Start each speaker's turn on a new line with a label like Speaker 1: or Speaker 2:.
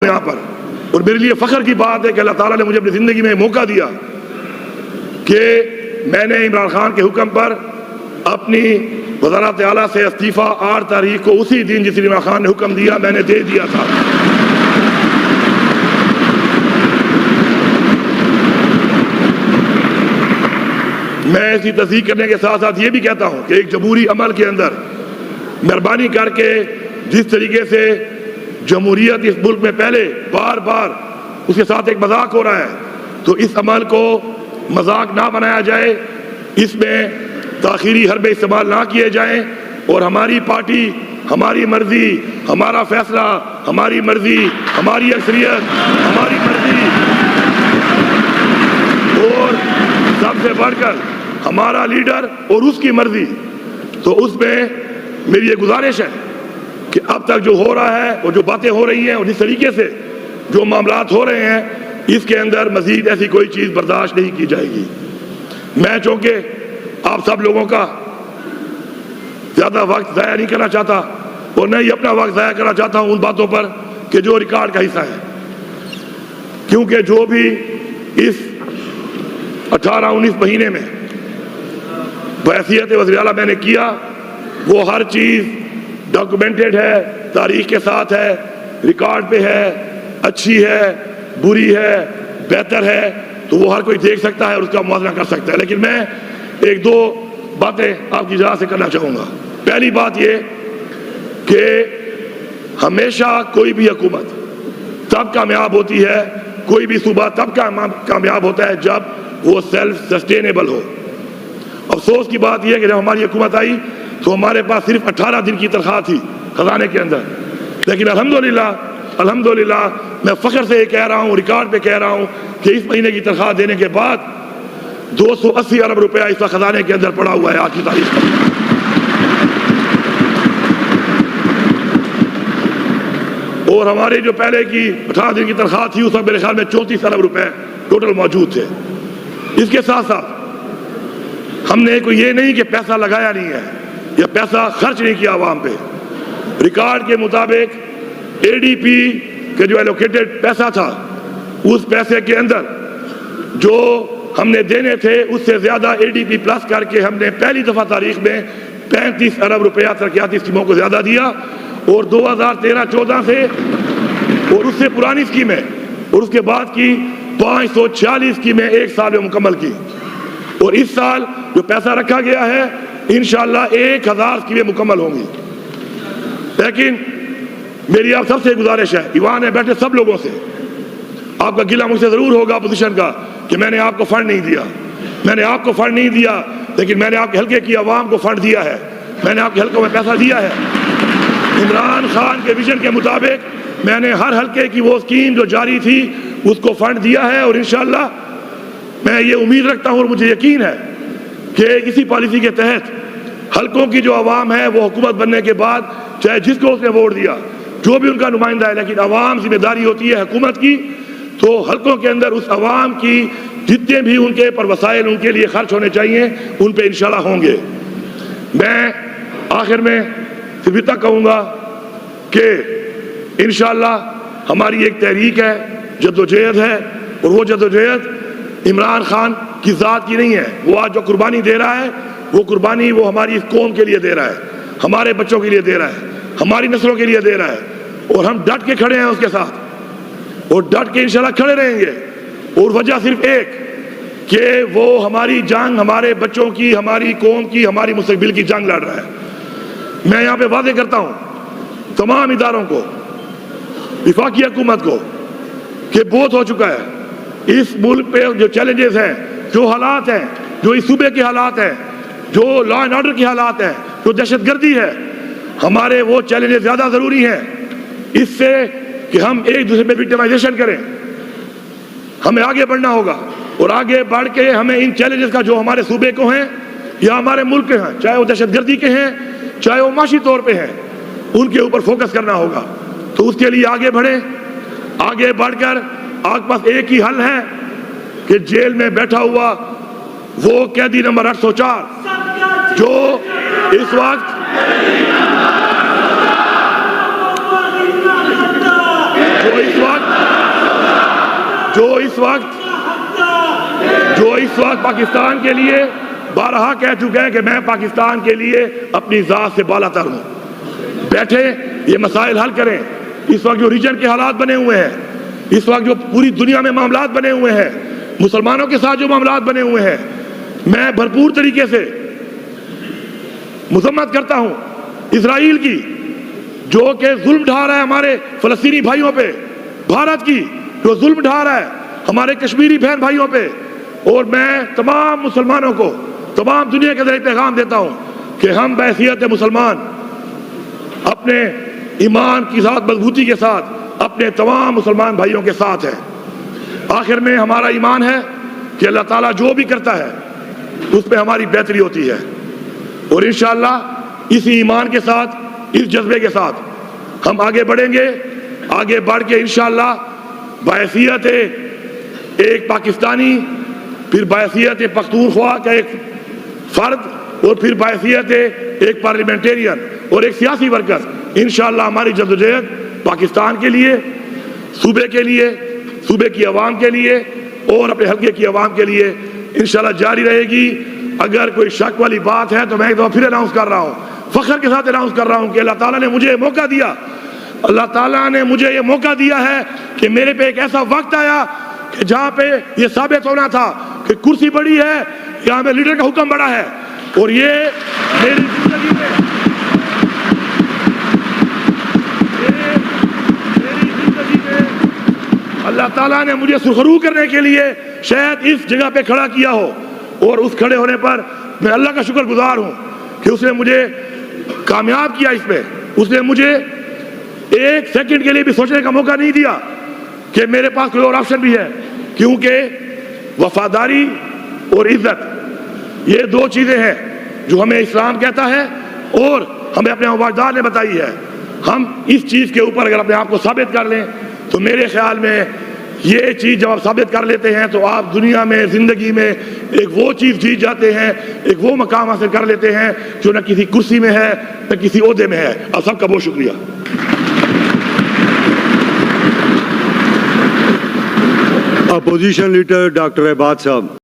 Speaker 1: یہاں پر، اور میرے لیے فخر کی بات ہے کہ اللہ تعالیٰ نے مجھے اپنی زندگی میں موقع دیا کہ میں نے عمران خان کے حکم پر اپنی وزارت اعلیٰ سے استعفیٰ 8 تاریخ کو اسی دن جس دن عمران خان نے حکم دیا میں نے دے دیا تھا۔ میں اسی تصدیق کرنے کے ساتھ ساتھ یہ بھی کہتا ہوں کہ ایک جمہوری عمل کے اندر مہربانی کر کے جس طریقے سے جمہوریت اس ملک میں پہلے بار بار اس کے ساتھ ایک مذاق ہو رہا ہے، تو اس عمل کو مذاق نہ بنایا جائے، اس میں تاخیری حربے استعمال نہ کیے جائیں، اور ہماری پارٹی، ہماری مرضی، ہمارا فیصلہ، ہماری مرضی، ہماری اکثریت، ہماری مرضی، اور سب سے بڑھ کر ہمارا لیڈر اور اس کی مرضی۔ تو اس میں میری یہ گزارش ہے کہ اب تک جو ہو رہا ہے اور جو باتیں ہو رہی ہیں اور جس طریقے سے جو معاملات ہو رہے ہیں، اس کے اندر مزید ایسی کوئی چیز برداشت نہیں کی جائے گی۔ میں چونکہ آپ سب لوگوں کا زیادہ وقت ضائع نہیں کرنا چاہتا اور نہ ہی اپنا وقت ضائع کرنا چاہتا ہوں ان باتوں پر کہ جو ریکارڈ کا حصہ ہے، کیونکہ جو بھی اس 18-19 مہینے میں بحیثیت وزیر اعلیٰ میں نے کیا، وہ ہر چیز ڈاکومنٹڈ ہے، تاریخ کے ساتھ ہے، ریکارڈ پہ ہے، اچھی ہے، بری ہے، بہتر ہے، تو وہ ہر کوئی دیکھ سکتا ہے اور اس کا موازنہ کر سکتا ہے۔ لیکن میں ایک دو باتیں آپ کی اجازت سے کرنا چاہوں گا۔ پہلی بات یہ کہ ہمیشہ کوئی بھی حکومت تب کامیاب ہوتی ہے، کوئی بھی صوبہ تب کامیاب ہوتا ہے جب وہ سیلف سسٹینیبل ہو۔ افسوس کی بات یہ ہے کہ جب ہماری حکومت آئی تو ہمارے پاس صرف 18 دن کی تنخواہ تھی خزانے کے اندر، لیکن الحمدللہ میں فخر سے یہ کہہ رہا ہوں، ریکارڈ پہ کہہ رہا ہوں کہ اس مہینے کی تنخواہ دینے کے بعد 280 ارب روپیہ اس وقت خزانے کے اندر پڑا ہوا ہے آج کی تاریخ میں۔ اور ہمارے جو پہلے کی 18 دن کی تنخواہ تھی اس وقت میرے خیال میں 34 ارب روپے ٹوٹل موجود تھے۔ اس کے ساتھ ساتھ ہم نے کوئی یہ نہیں کہ پیسہ لگایا نہیں ہے یا پیسہ خرچ نہیں کیا عوام پہ۔ ریکارڈ کے مطابق اے ڈی پی کے جو ایلوکیٹڈ پیسہ تھا، اس پیسے کے اندر جو ہم نے دینے تھے اس سے زیادہ اے ڈی پی پلس کر کے ہم نے پہلی دفعہ تاریخ میں 35 ارب روپیہ ترقیاتی اسکیموں کو زیادہ دیا، اور 2013-14 سے اور اس سے پرانی اسکیمیں اور اس کے بعد کی 546 اسکیمیں ایک سال میں مکمل کی، اور اس سال جو پیسہ رکھا گیا ہے انشاءاللہ 1000 اسکیمیں مکمل ہوں گی۔ لیکن میری آپ سب سے گزارش ہے، ایوان میں بیٹھے سب لوگوں سے، آپ کا گلہ مجھ سے ضرور ہوگا اپوزیشن کا کہ میں نے آپ کو فنڈ نہیں دیا، میں نے آپ کو فنڈ نہیں دیا، لیکن میں نے آپ کے حلقے کی عوام کو فنڈ دیا ہے، میں نے آپ کے حلقوں میں پیسہ دیا ہے۔ عمران خان کے ویژن کے مطابق میں نے ہر حلقے کی وہ اسکیم جو جاری تھی اس کو فنڈ دیا ہے، اور انشاءاللہ میں یہ امید رکھتا ہوں اور مجھے یقین ہے کہ اسی پالیسی کے تحت حلقوں کی جو عوام ہے وہ حکومت بننے کے بعد چاہے جس کو اس نے ووٹ دیا، جو بھی ان کا نمائندہ ہے، لیکن عوام ذمہ داری ہوتی ہے حکومت کی، تو حلقوں کے اندر اس عوام کی جتنے بھی ان کے پر وسائل ان کے لیے خرچ ہونے چاہیے ان پہ انشاءاللہ ہوں گے۔ میں آخر میں صرف اتنا کہوں گا کہ انشاءاللہ ہماری ایک تحریک ہے، جدوجہد ہے، اور وہ جدوجہد عمران خان کی ذات کی نہیں ہے۔ وہ آج جو قربانی دے رہا ہے وہ قربانی وہ ہماری اس قوم کے لیے دے رہا ہے، ہمارے بچوں کے لیے دے رہا ہے، ہماری نسلوں کے لیے دے رہا ہے، اور ہم ڈٹ کے کھڑے ہیں اس کے ساتھ، اور ڈٹ کے انشاءاللہ کھڑے رہیں گے۔ اور وجہ صرف ایک کہ وہ ہماری جنگ، ہمارے بچوں کی، ہماری قوم کی، ہماری مستقبل کی جنگ لڑ رہا ہے۔ میں یہاں پہ واضح کرتا ہوں تمام اداروں کو، وفاقی حکومت کو، کہ بہت ہو چکا ہے۔ اس ملک پہ جو چیلنجز ہیں، جو حالات ہیں، جو اس صوبے کے حالات ہیں، جو لا اینڈ آرڈر کے حالات ہیں، جو دہشت گردی ہے، ہمارے وہ چیلنجز زیادہ ضروری ہیں اس سے کہ ہم ایک دوسرے پہ وکٹمائزیشن کریں۔ ہمیں آگے بڑھنا ہوگا، اور آگے بڑھ کے ہمیں ان چیلنجز کا جو ہمارے صوبے کو ہیں یا ہمارے ملک کے ہیں، چاہے وہ دہشت گردی کے ہیں، چاہے وہ معاشی طور پہ ہیں، ان کے اوپر فوکس کرنا ہوگا۔ تو اس کے لیے آگے بڑھیں، آگے بڑھ کر آپ کے پاس ایک ہی حل ہے کہ جیل میں بیٹھا ہوا وہ قیدی نمبر 804 جو اس وقت جو اس وقت پاکستان کے لیے بارہا کہہ چکے ہیں کہ میں پاکستان کے لیے اپنی ذات سے بالا تر ہوں. بیٹھے یہ مسائل حل کریں. اس وقت جو ریجن کے حالات بنے ہوئے ہیں, اس وقت جو پوری دنیا میں معاملات بنے ہوئے ہیں, مسلمانوں کے ساتھ جو معاملات بنے ہوئے ہیں, میں بھرپور طریقے سے مذمت کرتا ہوں اسرائیل کی, جو کہ ظلم ڈھا رہا ہے ہمارے فلسطینی بھائیوں پہ, بھارت کی جو ظلم ڈھا رہا ہے ہمارے کشمیری بہن بھائیوں پہ. اور میں تمام مسلمانوں کو تمام دنیا کے ذریعے پیغام دیتا ہوں کہ ہم بحیثیت مسلمان اپنے ایمان کی ذات مضبوطی کے ساتھ اپنے تمام مسلمان بھائیوں کے ساتھ ہیں. آخر میں ہمارا ایمان ہے کہ اللہ تعالیٰ جو بھی کرتا ہے اس میں ہماری بہتری ہوتی ہے, اور انشاءاللہ اسی ایمان کے ساتھ, اس جذبے کے ساتھ ہم آگے بڑھیں گے. آگے بڑھ کے انشاءاللہ بحیثیت ایک پاکستانی, پھر بحیثیت پختونخوا کا ایک فرد, اور پھر بحیثیت ایک پارلیمنٹیرین اور ایک سیاسی ورکر, انشاءاللہ ہماری جدوجہد پاکستان کے لیے, صوبے کے لیے, صوبے کی عوام کے لیے اور اپنے حلقے کی عوام کے لیے انشاءاللہ جاری رہے گی. اگر کوئی شک والی بات ہے تو میں ایک دفعہ پھر اناؤنس کر رہا ہوں, فخر کے ساتھ اناؤنس کر رہا ہوں کہ اللہ تعالیٰ نے مجھے موقع دیا, اللہ تعالیٰ نے مجھے یہ موقع دیا ہے کہ میرے پہ ایک ایسا وقت آیا کہ جہاں پہ یہ ثابت ہونا تھا کہ کرسی بڑی ہے, یہاں پہ لیڈر کا حکم بڑا ہے. اور یہ میری زندگی میں اللہ تعالیٰ نے مجھے سرخرو کرنے کے لیے شاید اس جگہ پہ کھڑا کیا ہو, اور اس کھڑے ہونے پر میں اللہ کا شکر گزار ہوں کہ اس نے مجھے کامیاب کیا. اس پہ اس نے مجھے ایک سیکنڈ کے لیے بھی سوچنے کا موقع نہیں دیا کہ میرے پاس کوئی اور آپشن بھی ہے, کیونکہ وفاداری اور عزت یہ دو چیزیں ہیں جو ہمیں اسلام کہتا ہے اور ہمیں اپنے مبادات نے بتائی ہے. ہم اس چیز کے اوپر اگر اپنے آپ کو ثابت کر لیں تو میرے خیال میں یہ چیز جب آپ ثابت کر لیتے ہیں تو آپ دنیا میں, زندگی میں ایک وہ چیز جیت جاتے ہیں, ایک وہ مقام حاصل کر لیتے ہیں جو نہ کسی کرسی میں ہے نہ کسی عہدے میں ہے. آپ سب کا بہت شکریہ.
Speaker 2: اپوزیشن لیڈر ڈاکٹر عباد صاحب.